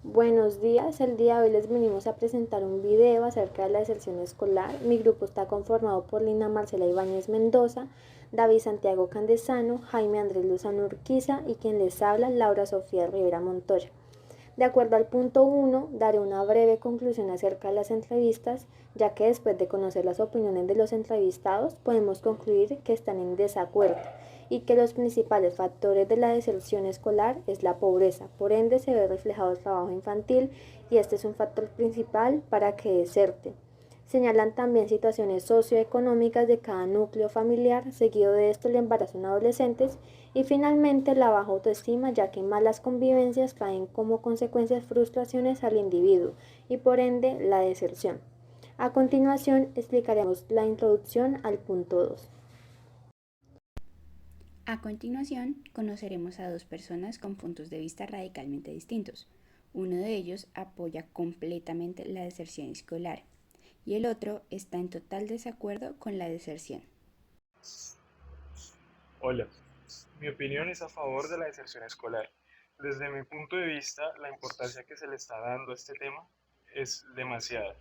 Buenos días, el día de hoy les venimos a presentar un video acerca de la deserción escolar. Mi grupo está conformado por Lina Marcela Ibáñez Mendoza, David Santiago Candesano, Jaime Andrés Luzano Urquiza y quien les habla, Laura Sofía Rivera Montoya. De acuerdo al punto 1, daré una breve conclusión acerca de las entrevistas, ya que después de conocer las opiniones de los entrevistados, podemos concluir que están en desacuerdo y que los principales factores de la deserción escolar es la pobreza. Por ende, se ve reflejado el trabajo infantil y este es un factor principal para que deserte. Señalan también situaciones socioeconómicas de cada núcleo familiar, seguido de esto el embarazo en adolescentes y finalmente la baja autoestima, ya que malas convivencias traen como consecuencias frustraciones al individuo y por ende la deserción. A continuación explicaremos la introducción al punto 2. A continuación, conoceremos a dos personas con puntos de vista radicalmente distintos. Uno de ellos apoya completamente la deserción escolar y el otro está en total desacuerdo con la deserción. Hola, mi opinión es a favor de la deserción escolar. Desde mi punto de vista, la importancia que se le está dando a este tema es demasiada.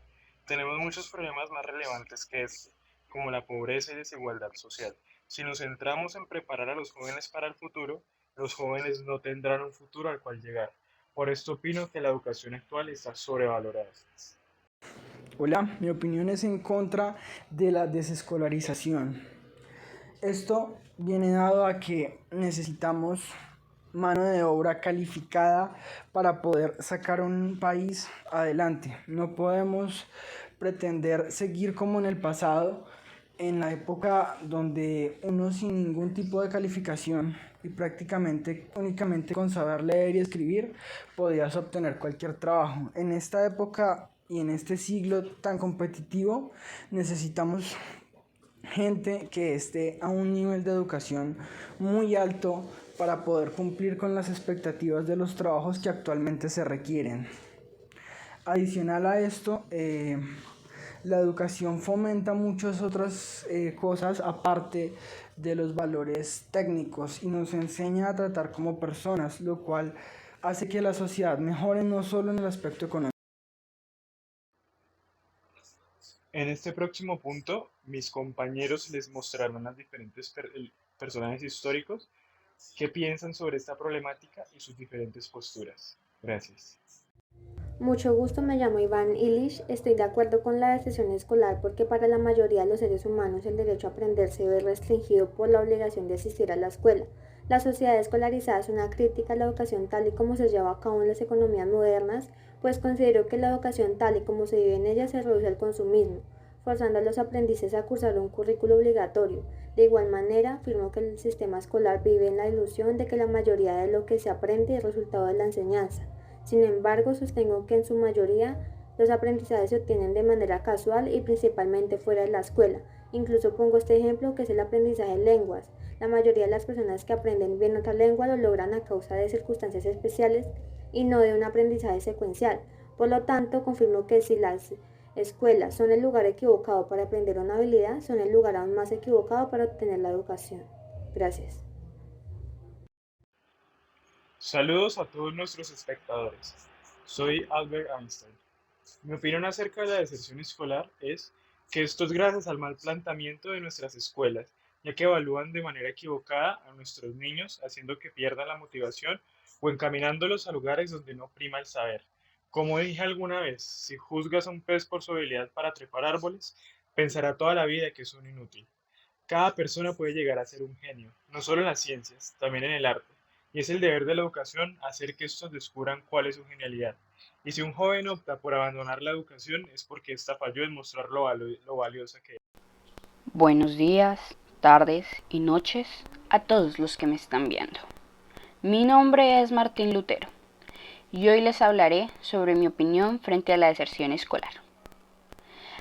Tenemos muchos problemas más relevantes que este, como la pobreza y desigualdad social. Si nos centramos en preparar a los jóvenes para el futuro, los jóvenes no tendrán un futuro al cual llegar. Por esto opino que la educación actual está sobrevalorada. Hola, mi opinión es en contra de la desescolarización. Esto viene dado a que necesitamos mano de obra calificada para poder sacar un país adelante. No podemos pretender seguir como en el pasado, en la época donde uno sin ningún tipo de calificación y prácticamente únicamente con saber leer y escribir podías obtener cualquier trabajo. En esta época y en este siglo tan competitivo necesitamos gente que esté a un nivel de educación muy alto para poder cumplir con las expectativas de los trabajos que actualmente se requieren. Adicional a esto, la educación fomenta muchas otras cosas aparte de los valores técnicos y nos enseña a tratar como personas, lo cual hace que la sociedad mejore no solo en el aspecto económico. En este próximo punto, mis compañeros les mostrarán a diferentes personajes históricos qué piensan sobre esta problemática y sus diferentes posturas. Gracias. Mucho gusto, me llamo Iván Illich. Estoy de acuerdo con la decisión escolar porque para la mayoría de los seres humanos el derecho a aprender se ve restringido por la obligación de asistir a la escuela. La sociedad escolarizada es una crítica a la educación tal y como se lleva a cabo en las economías modernas, pues considero que la educación tal y como se vive en ella se reduce al consumismo, forzando a los aprendices a cursar un currículo obligatorio. De igual manera, afirmo que el sistema escolar vive en la ilusión de que la mayoría de lo que se aprende es resultado de la enseñanza. Sin embargo, sostengo que en su mayoría los aprendizajes se obtienen de manera casual y principalmente fuera de la escuela. Incluso pongo este ejemplo que es el aprendizaje de lenguas. La mayoría de las personas que aprenden bien otra lengua lo logran a causa de circunstancias especiales y no de un aprendizaje secuencial. Por lo tanto, confirmo que si las escuelas son el lugar equivocado para aprender una habilidad, son el lugar aún más equivocado para obtener la educación. Gracias. Saludos a todos nuestros espectadores. Soy Albert Einstein. Mi opinión acerca de la deserción escolar es que esto es gracias al mal planteamiento de nuestras escuelas, ya que evalúan de manera equivocada a nuestros niños, haciendo que pierdan la motivación o encaminándolos a lugares donde no prima el saber. Como dije alguna vez, si juzgas a un pez por su habilidad para trepar árboles, pensará toda la vida que es un inútil. Cada persona puede llegar a ser un genio, no solo en las ciencias, también en el arte, y es el deber de la educación hacer que estos descubran cuál es su genialidad. Y si un joven opta por abandonar la educación es porque ésta falló en mostrar lo valiosa que es. Buenos días, tardes y noches a todos los que me están viendo. Mi nombre es Martín Lutero y hoy les hablaré sobre mi opinión frente a la deserción escolar.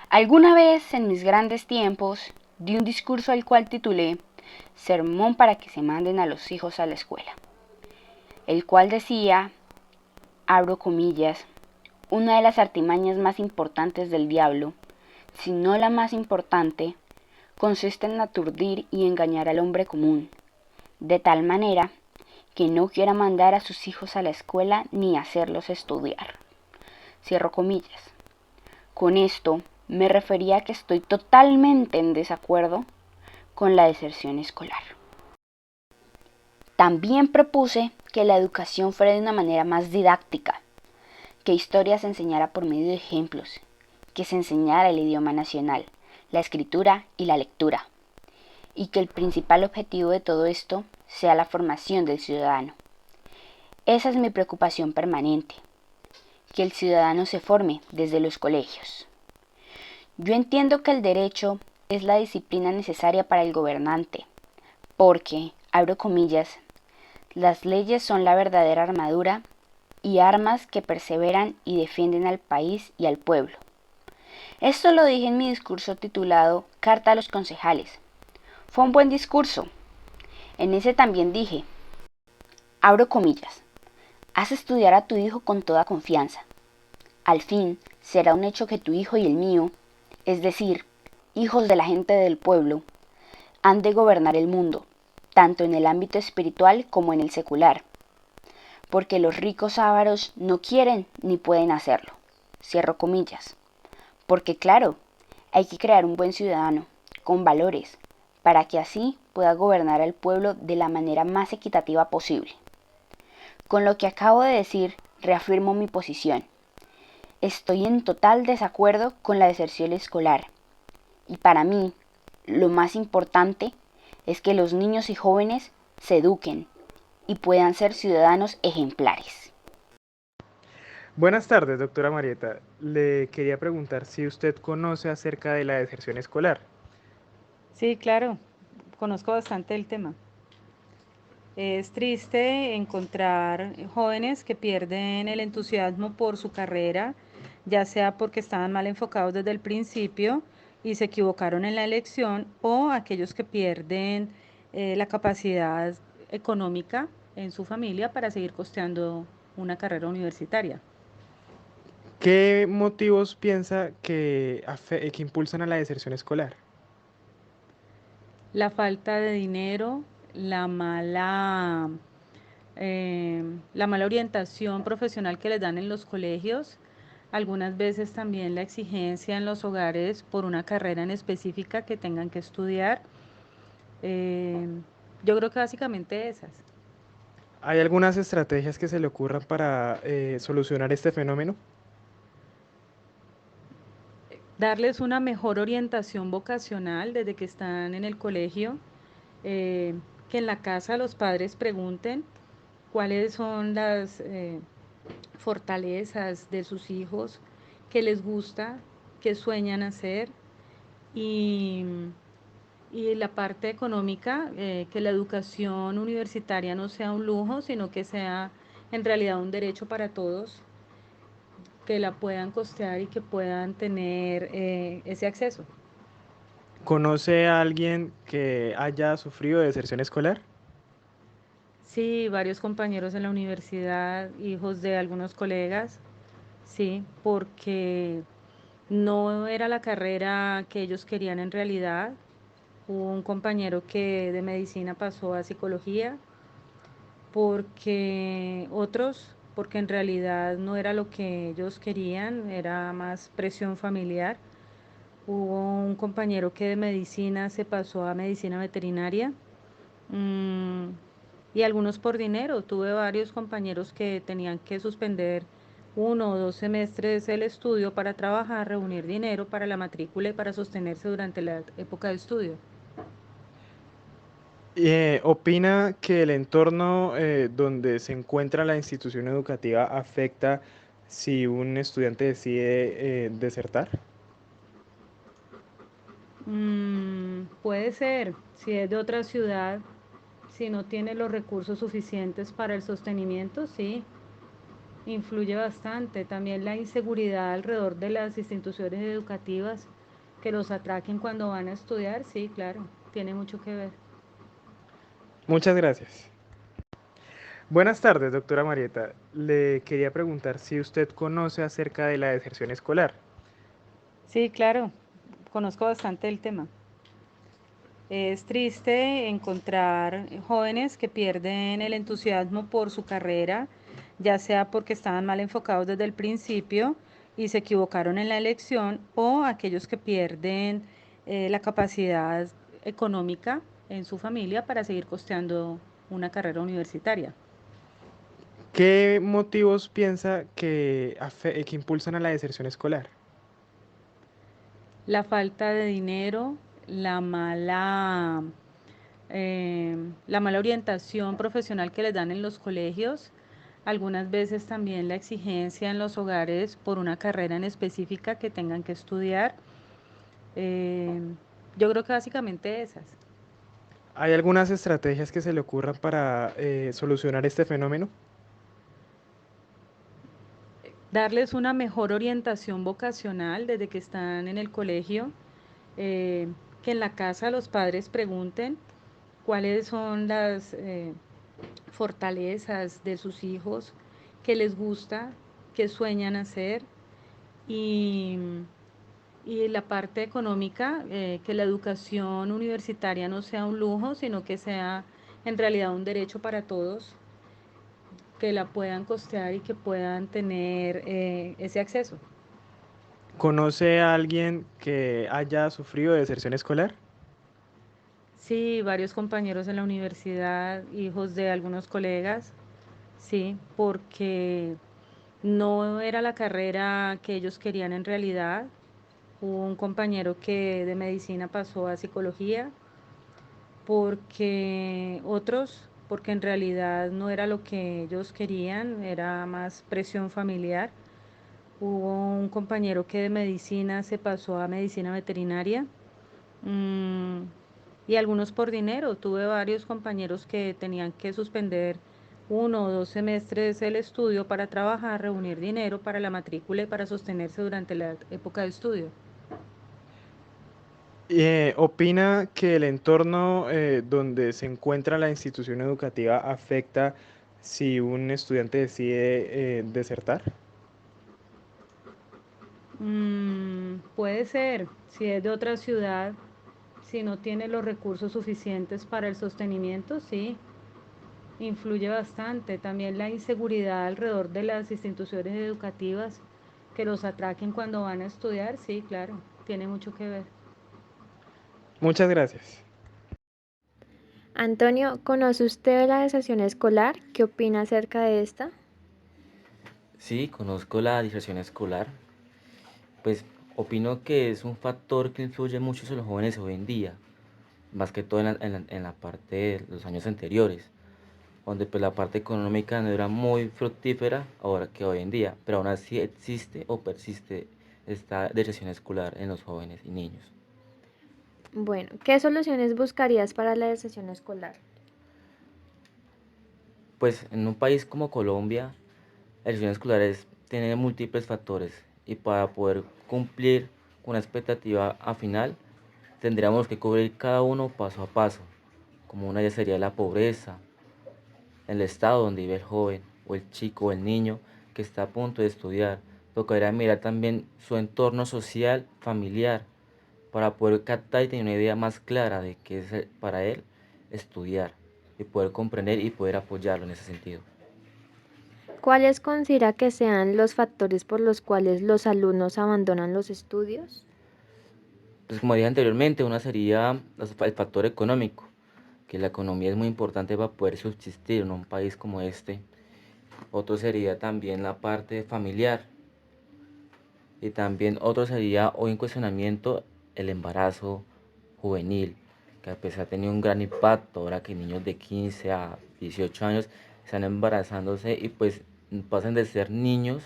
Alguna vez en mis grandes tiempos di un discurso al cual titulé Sermón para que se manden a los hijos a la escuela, el cual decía, abro comillas, una de las artimañas más importantes del diablo, si no la más importante, consiste en aturdir y engañar al hombre común, de tal manera que no quiera mandar a sus hijos a la escuela ni hacerlos estudiar. Cierro comillas. Con esto me refería a que estoy totalmente en desacuerdo con la deserción escolar. También propuse que la educación fuera de una manera más didáctica, que historia se enseñara por medio de ejemplos, que se enseñara el idioma nacional, la escritura y la lectura, y que el principal objetivo de todo esto sea la formación del ciudadano. Esa es mi preocupación permanente, que el ciudadano se forme desde los colegios. Yo entiendo que el derecho es la disciplina necesaria para el gobernante, porque, abro comillas, las leyes son la verdadera armadura y armas que perseveran y defienden al país y al pueblo. Esto lo dije en mi discurso titulado Carta a los concejales. Fue un buen discurso. En ese también dije, abro comillas, haz estudiar a tu hijo con toda confianza. Al fin, será un hecho que tu hijo y el mío, es decir, hijos de la gente del pueblo, han de gobernar el mundo, tanto en el ámbito espiritual como en el secular, porque los ricos ávaros no quieren ni pueden hacerlo. Cierro comillas. Porque claro, hay que crear un buen ciudadano, con valores, para que así pueda gobernar al pueblo de la manera más equitativa posible. Con lo que acabo de decir, reafirmo mi posición. Estoy en total desacuerdo con la deserción escolar. Y para mí, lo más importante es que los niños y jóvenes se eduquen y puedan ser ciudadanos ejemplares. Buenas tardes, doctora Marieta. Le quería preguntar si usted conoce acerca de la deserción escolar. Sí, claro, conozco bastante el tema. Es triste encontrar jóvenes que pierden el entusiasmo por su carrera, ya sea porque estaban mal enfocados desde el principio y se equivocaron en la elección, o aquellos que pierden la capacidad económica en su familia para seguir costeando una carrera universitaria. ¿Qué motivos piensa que impulsan a la deserción escolar? La falta de dinero, la mala orientación profesional que les dan en los colegios, algunas veces también la exigencia en los hogares por una carrera en específica que tengan que estudiar. Eh, yo creo que básicamente esas. ¿Hay algunas estrategias que se le ocurran para solucionar este fenómeno? Darles una mejor orientación vocacional desde que están en el colegio, que en la casa los padres pregunten cuáles son las fortalezas de sus hijos, qué les gusta, qué sueñan hacer, y, y la parte económica, que la educación universitaria no sea un lujo, sino que sea en realidad un derecho para todos, que la puedan costear y que puedan tener ese acceso. ¿Conoce a alguien que haya sufrido de deserción escolar? Sí, varios compañeros en la universidad, hijos de algunos colegas, sí, porque no era la carrera que ellos querían en realidad. Hubo un compañero que de medicina pasó a psicología, porque en realidad no era lo que ellos querían, era más presión familiar. Hubo un compañero que de medicina se pasó a medicina veterinaria. mm, y algunos por dinero. Tuve varios compañeros que tenían que suspender 1 o 2 semestres el estudio para trabajar, reunir dinero para la matrícula y para sostenerse durante la época de estudio. ¿Opina que el entorno donde se encuentra la institución educativa afecta si un estudiante decide desertar? Puede ser, si es de otra ciudad, si no tiene los recursos suficientes para el sostenimiento, sí, influye bastante. También la inseguridad alrededor de las instituciones educativas que los atraquen cuando van a estudiar, sí, claro, tiene mucho que ver. Muchas gracias. Buenas tardes, doctora Marieta. Le quería preguntar si usted conoce acerca de la deserción escolar. Sí, claro, conozco bastante el tema. Es triste encontrar jóvenes que pierden el entusiasmo por su carrera, ya sea porque estaban mal enfocados desde el principio y se equivocaron en la elección, o aquellos que pierden la capacidad económica en su familia para seguir costeando una carrera universitaria. ¿Qué motivos piensa que impulsan a la deserción escolar? La falta de dinero, la mala orientación profesional que les dan en los colegios, algunas veces también la exigencia en los hogares por una carrera en específica que tengan que estudiar. Eh, yo creo que básicamente esas. ¿Hay algunas estrategias que se le ocurran para solucionar este fenómeno? Darles una mejor orientación vocacional desde que están en el colegio, que en la casa los padres pregunten cuáles son las fortalezas de sus hijos, qué les gusta, qué sueñan hacer, y, y la parte económica, que la educación universitaria no sea un lujo, sino que sea en realidad un derecho para todos, que la puedan costear y que puedan tener ese acceso. ¿Conoce a alguien que haya sufrido de deserción escolar? Sí, varios compañeros en la universidad, hijos de algunos colegas, sí, porque no era la carrera que ellos querían en realidad. Hubo un compañero que de medicina pasó a psicología, porque en realidad no era lo que ellos querían, era más presión familiar. Hubo un compañero que de medicina se pasó a medicina veterinaria. mm, y algunos por dinero. Tuve varios compañeros que tenían que suspender 1 o 2 semestres el estudio para trabajar, reunir dinero para la matrícula y para sostenerse durante la época de estudio. ¿Opina que el entorno donde se encuentra la institución educativa afecta si un estudiante decide desertar? Puede ser, si es de otra ciudad, si no tiene los recursos suficientes para el sostenimiento, sí, influye bastante. También la inseguridad alrededor de las instituciones educativas que los atraquen cuando van a estudiar, sí, claro, tiene mucho que ver. Muchas gracias. Antonio, ¿conoce usted de la deserción escolar? ¿Qué opina acerca de esta? Sí, conozco la diserción escolar. Pues opino que es un factor que influye mucho sobre los jóvenes hoy en día, más que todo en la parte de los años anteriores, donde pues la parte económica no era muy fructífera ahora que hoy en día, pero aún así existe o persiste esta deserción escolar en los jóvenes y niños. Bueno, ¿qué soluciones buscarías para la deserción escolar? Pues en un país como Colombia, la deserción escolar tiene múltiples factores y para poder cumplir con una expectativa a final, tendríamos que cubrir cada uno paso a paso, como una ya sería la pobreza, el estado donde vive el joven o el chico o el niño que está a punto de estudiar. Tocaría mirar también su entorno social, familiar, para poder captar y tener una idea más clara de qué es para él estudiar y poder comprender y poder apoyarlo en ese sentido. ¿Cuáles considera que sean los factores por los cuales los alumnos abandonan los estudios? Pues como dije anteriormente, una sería el factor económico, que la economía es muy importante para poder subsistir en un país como este. Otro sería también la parte familiar. Y también otro sería hoy en cuestionamiento el embarazo juvenil, que pues ha tenido un gran impacto ahora que niños de 15 a 18 años están embarazándose y pues pasan de ser niños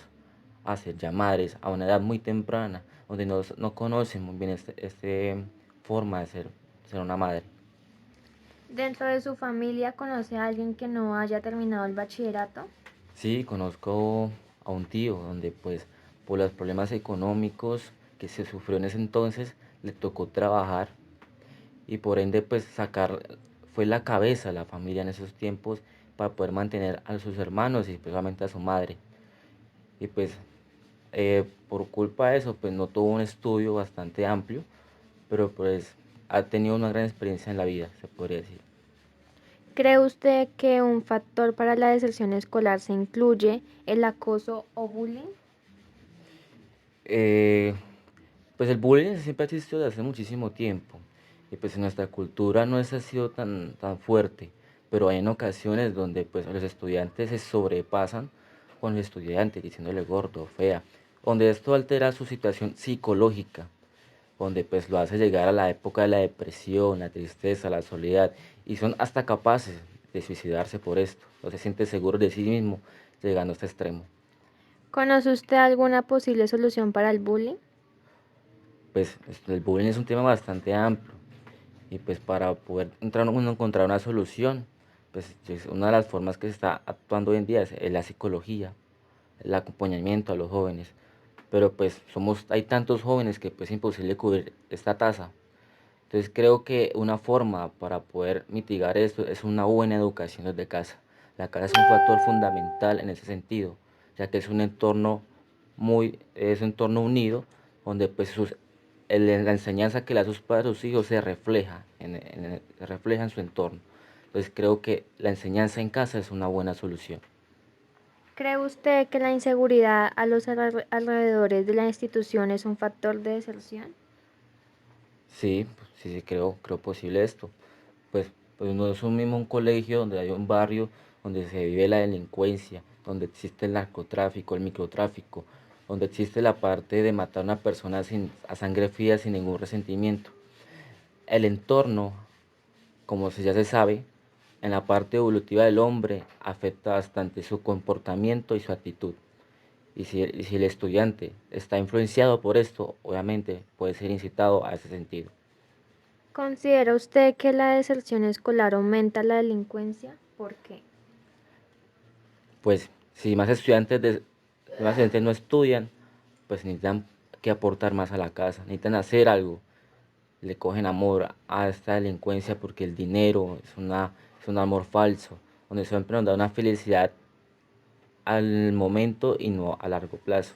a ser ya madres a una edad muy temprana, donde no conocen muy bien este forma de ser una madre. ¿Dentro de su familia conoce a alguien que no haya terminado el bachillerato? Sí, conozco a un tío donde pues por los problemas económicos que se sufrió en ese entonces le tocó trabajar y por ende pues fue la cabeza de la familia en esos tiempos para poder mantener a sus hermanos y especialmente a su madre. Y pues por culpa de eso pues no tuvo un estudio bastante amplio, pero pues ha tenido una gran experiencia en la vida, se podría decir. ¿Cree usted que un factor para la deserción escolar se incluye el acoso o bullying? Eh, pues el bullying siempre ha existido desde hace muchísimo tiempo y pues en nuestra cultura no es ha sido tan fuerte, pero hay en ocasiones donde pues los estudiantes se sobrepasan con los estudiantes diciéndole gordo, fea, donde esto altera su situación psicológica, donde pues lo hace llegar a la época de la depresión, la tristeza, la soledad y son hasta capaces de suicidarse por esto, no se siente seguro de sí mismo llegando a este extremo. ¿Conoce usted alguna posible solución para el bullying? Pues el bullying es un tema bastante amplio y pues para poder encontrar una solución, pues una de las formas que se está actuando hoy en día es la psicología, el acompañamiento a los jóvenes, pero pues hay tantos jóvenes que pues es imposible cubrir esta tasa. Entonces creo que una forma para poder mitigar esto es una buena educación desde casa. La casa es un factor fundamental en ese sentido, ya que es un entorno es un entorno unido, donde pues la enseñanza que le da a sus padres a sus hijos se refleja en su entorno. Entonces creo que la enseñanza en casa es una buena solución. ¿Cree usted que la inseguridad a los alrededores de la institución es un factor de deserción? Sí, pues, sí, creo posible esto. Pues no es un mismo un colegio donde hay un barrio donde se vive la delincuencia, donde existe el narcotráfico, el microtráfico, donde existe la parte de matar a una persona a sangre fría sin ningún resentimiento. El entorno, como ya se sabe, en la parte evolutiva del hombre afecta bastante su comportamiento y su actitud. Y si el estudiante está influenciado por esto, obviamente puede ser incitado a ese sentido. ¿Considera usted que la deserción escolar aumenta la delincuencia? ¿Por qué? Pues si más estudiantes no estudian, pues necesitan que aportar más a la casa, necesitan hacer algo, le cogen amor a esta delincuencia porque el dinero es un amor falso, donde siempre nos da una felicidad al momento y no a largo plazo.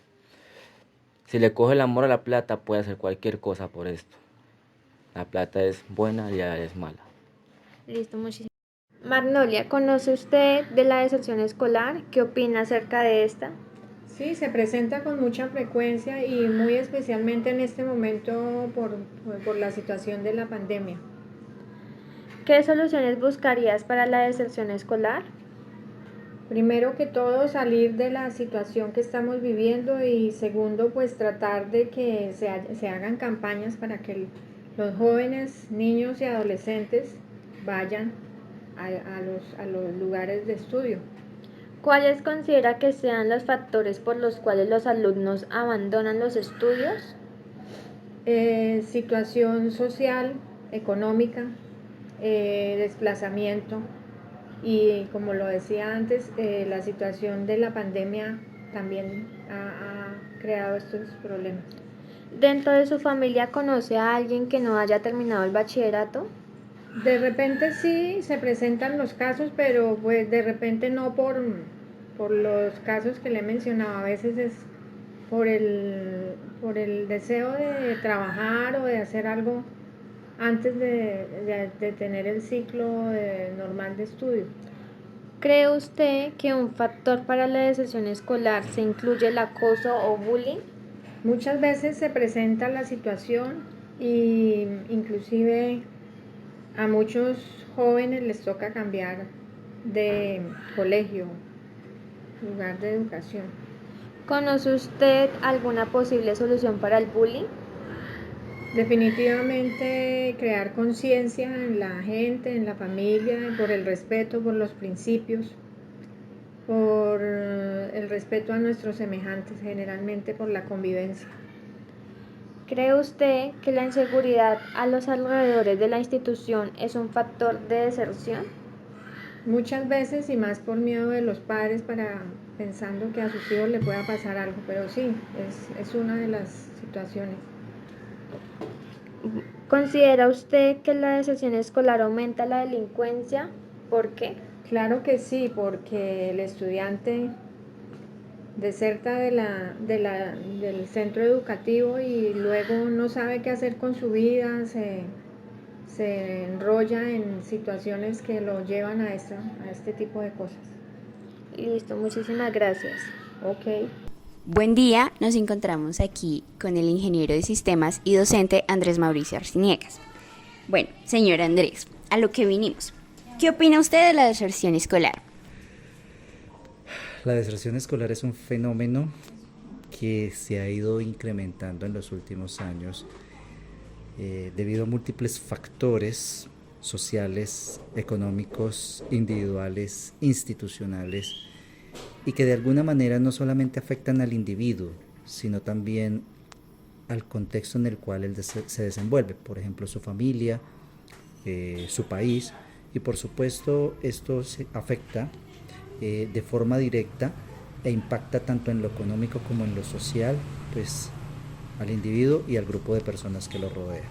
Si le coge el amor a la plata, puede hacer cualquier cosa por esto. La plata es buena y la es mala. Listo, muchísimas gracias. Magnolia, ¿conoce usted de la deserción escolar? ¿Qué opina acerca de esta? Sí, se presenta con mucha frecuencia y muy especialmente en este momento por la situación de la pandemia. ¿Qué soluciones buscarías para la deserción escolar? Primero que todo, salir de la situación que estamos viviendo y segundo, pues tratar de que se hagan campañas para que los jóvenes, niños y adolescentes vayan a los lugares de estudio. ¿Cuáles considera que sean los factores por los cuales los alumnos abandonan los estudios? Situación social, económica, desplazamiento y como lo decía antes, la situación de la pandemia también ha creado estos problemas. ¿Dentro de su familia conoce a alguien que no haya terminado el bachillerato? De repente sí se presentan los casos, pero pues de repente no por los casos que le he mencionado. A veces es por el deseo de trabajar o de hacer algo antes de tener el ciclo normal de estudio. ¿Cree usted que un factor para la deserción escolar se incluye el acoso o bullying? Muchas veces se presenta la situación y inclusive a muchos jóvenes les toca cambiar de colegio, lugar de educación. ¿Conoce usted alguna posible solución para el bullying? Definitivamente crear conciencia en la gente, en la familia, por el respeto, por los principios, por el respeto a nuestros semejantes, generalmente por la convivencia. ¿Cree usted que la inseguridad a los alrededores de la institución es un factor de deserción? Muchas veces y más por miedo de los padres pensando que a sus hijos le pueda pasar algo, pero sí, es una de las situaciones. ¿Considera usted que la deserción escolar aumenta la delincuencia? ¿Por qué? Claro que sí, porque el estudiante deserta del centro educativo y luego no sabe qué hacer con su vida, se enrolla en situaciones que lo llevan a este tipo de cosas. Listo, muchísimas gracias. Ok. Buen día, nos encontramos aquí con el ingeniero de sistemas y docente Andrés Mauricio Arciniegas. Bueno, señor Andrés, a lo que vinimos. ¿Qué opina usted de la deserción escolar? La deserción escolar es un fenómeno que se ha ido incrementando en los últimos años debido a múltiples factores sociales, económicos, individuales, institucionales, y que de alguna manera no solamente afectan al individuo, sino también al contexto en el cual él se desenvuelve, por ejemplo, su familia, su país, y por supuesto esto se afecta de forma directa e impacta tanto en lo económico como en lo social, pues al individuo y al grupo de personas que lo rodea.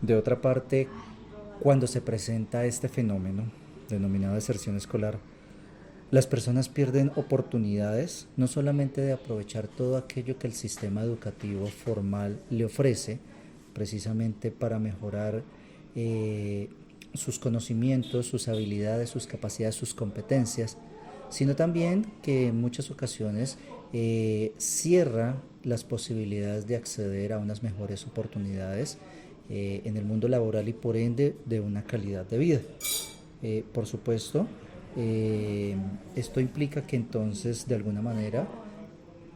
De otra parte, cuando se presenta este fenómeno denominado deserción escolar, las personas pierden oportunidades no solamente de aprovechar todo aquello que el sistema educativo formal le ofrece, precisamente para mejorar sus conocimientos, sus habilidades, sus capacidades, sus competencias, sino también que en muchas ocasiones cierra las posibilidades de acceder a unas mejores oportunidades en el mundo laboral y por ende de una calidad de vida. Por supuesto, esto implica que entonces de alguna manera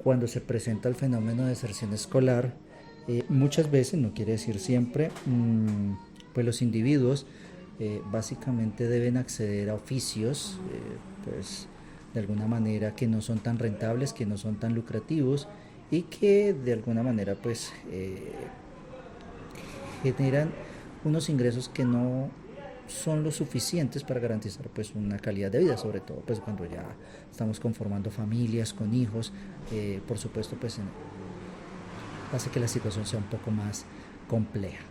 cuando se presenta el fenómeno de deserción escolar, muchas veces, no quiere decir siempre, pues los individuos básicamente deben acceder a oficios pues de alguna manera que no son tan rentables, que no son tan lucrativos y que de alguna manera pues generan unos ingresos que no son lo suficientes para garantizar pues una calidad de vida, sobre todo pues cuando ya estamos conformando familias con hijos, por supuesto pues hace que la situación sea un poco más compleja.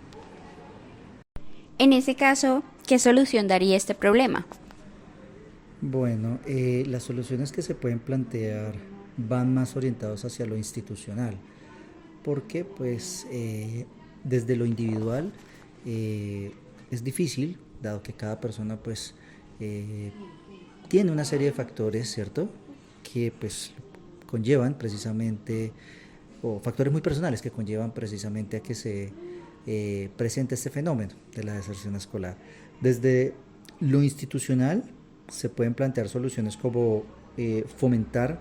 En ese caso, ¿qué solución daría este problema? Bueno, las soluciones que se pueden plantear van más orientados hacia lo institucional, porque pues desde lo individual es difícil, dado que cada persona pues tiene una serie de factores, ¿cierto?, que pues conllevan precisamente, o factores muy personales que conllevan precisamente a que se presente este fenómeno de la deserción escolar. Desde lo institucional se pueden plantear soluciones como fomentar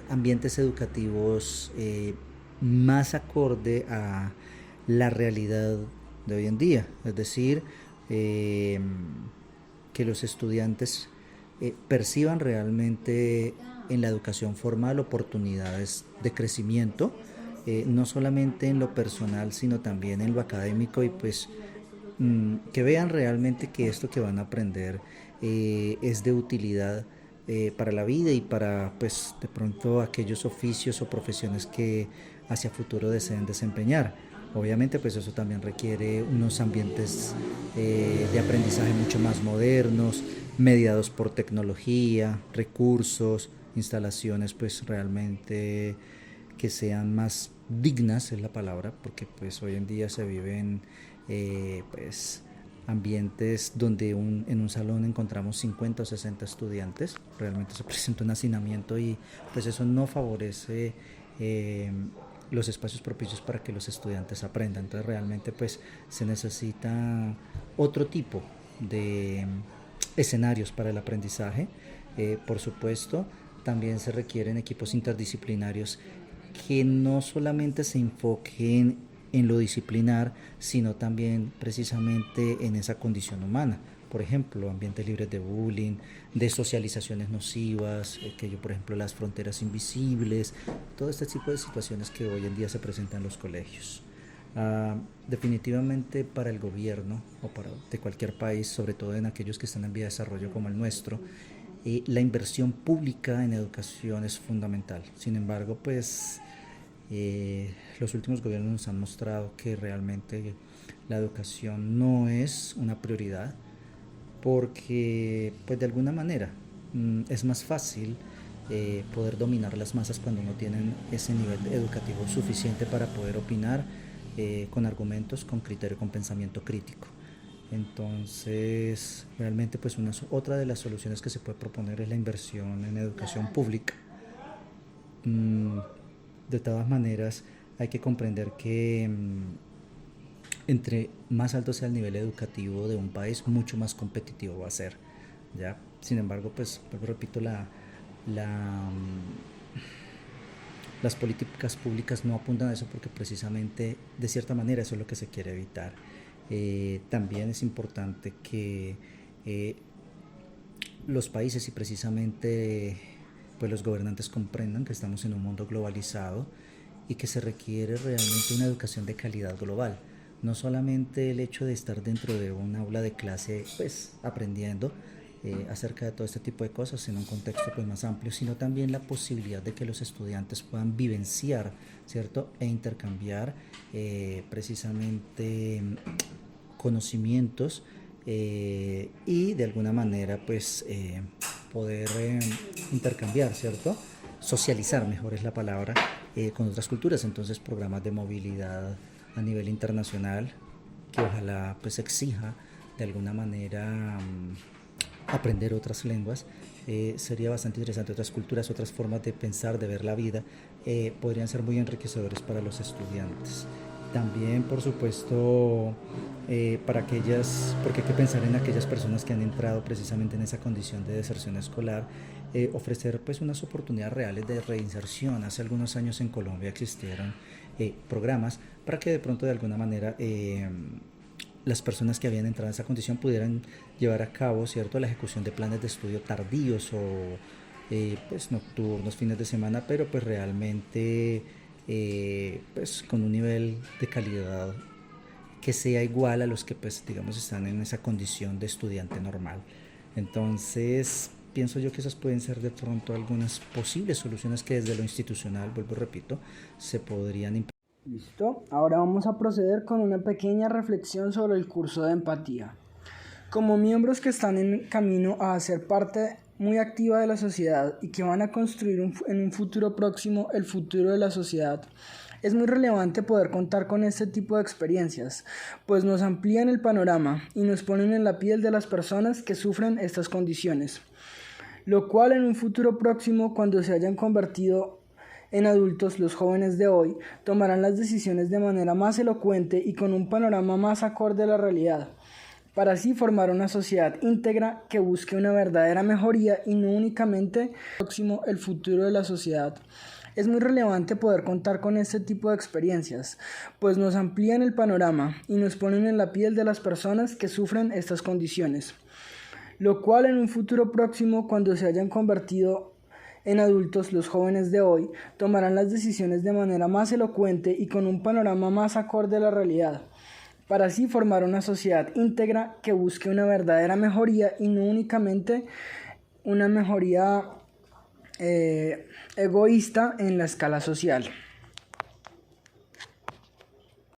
ambientes educativos más acorde a la realidad de hoy en día, es decir, que los estudiantes perciban realmente en la educación formal oportunidades de crecimiento, no solamente en lo personal, sino también en lo académico, y pues que vean realmente que esto que van a aprender es de utilidad para la vida y para pues de pronto aquellos oficios o profesiones que hacia futuro deseen desempeñar. Obviamente pues eso también requiere unos ambientes de aprendizaje mucho más modernos, mediados por tecnología, recursos, instalaciones pues realmente que sean más dignas, es la palabra, porque pues hoy en día se viven pues ambientes donde en un salón encontramos 50 o 60 estudiantes, realmente se presenta un hacinamiento y pues eso no favorece los espacios propicios para que los estudiantes aprendan. Entonces realmente pues se necesita otro tipo de escenarios para el aprendizaje. Por supuesto, también se requieren equipos interdisciplinarios que no solamente se enfoquen en lo disciplinar, sino también precisamente en esa condición humana. Por ejemplo, ambientes libres de bullying, de socializaciones nocivas, por ejemplo las fronteras invisibles, todo este tipo de situaciones que hoy en día se presentan en los colegios. Definitivamente para el gobierno o de cualquier país, sobre todo en aquellos que están en vía de desarrollo como el nuestro, la inversión pública en educación es fundamental. Sin embargo, pues los últimos gobiernos nos han mostrado que realmente la educación no es una prioridad, porque pues de alguna manera es más fácil poder dominar las masas cuando no tienen ese nivel educativo suficiente para poder opinar con argumentos, con criterio, con pensamiento crítico. Entonces, realmente pues otra de las soluciones que se puede proponer es la inversión en educación pública. De todas maneras, hay que comprender que entre más alto sea el nivel educativo de un país, mucho más competitivo va a ser, ¿ya? Sin embargo, pues, repito, las políticas públicas no apuntan a eso porque precisamente, de cierta manera, eso es lo que se quiere evitar. También es importante que los países y precisamente pues los gobernantes comprendan que estamos en un mundo globalizado y que se requiere realmente una educación de calidad global. No solamente el hecho de estar dentro de un aula de clase pues aprendiendo acerca de todo este tipo de cosas en un contexto pues más amplio, sino también la posibilidad de que los estudiantes puedan vivenciar, ¿cierto? E intercambiar precisamente conocimientos y de alguna manera pues poder intercambiar, ¿cierto? Socializar, mejor es la palabra, con otras culturas. Entonces programas de movilidad a nivel internacional que ojalá pues exija de alguna manera aprender otras lenguas, sería bastante interesante. Otras culturas, otras formas de pensar, de ver la vida, podrían ser muy enriquecedores para los estudiantes. También, por supuesto, porque hay que pensar en aquellas personas que han entrado precisamente en esa condición de deserción escolar, ofrecer pues unas oportunidades reales de reinserción. Hace algunos años en Colombia existieron programas para que de pronto de alguna manera las personas que habían entrado en esa condición pudieran llevar a cabo, ¿cierto?, la ejecución de planes de estudio tardíos o pues nocturnos, fines de semana, pero pues realmente pues con un nivel de calidad que sea igual a los que pues digamos están en esa condición de estudiante normal. Entonces pienso yo que esas pueden ser de pronto algunas posibles soluciones que desde lo institucional, vuelvo y repito, se podrían implementar. Listo, ahora vamos a proceder con una pequeña reflexión sobre el curso de empatía. Como miembros que están en camino a ser parte muy activa de la sociedad y que van a construir en un futuro próximo el futuro de la sociedad, es muy relevante poder contar con este tipo de experiencias, pues nos amplían el panorama y nos ponen en la piel de las personas que sufren estas condiciones, lo cual en un futuro próximo, cuando se hayan convertido en adultos, los jóvenes de hoy tomarán las decisiones de manera más elocuente y con un panorama más acorde a la realidad, para así formar una sociedad íntegra que busque una verdadera mejoría y no únicamente próximo el futuro de la sociedad. Es muy relevante poder contar con este tipo de experiencias, pues nos amplían el panorama y nos ponen en la piel de las personas que sufren estas condiciones, lo cual en un futuro próximo, cuando se hayan convertido en adultos, los jóvenes de hoy tomarán las decisiones de manera más elocuente y con un panorama más acorde a la realidad, para así formar una sociedad íntegra que busque una verdadera mejoría y no únicamente una mejoría egoísta en la escala social.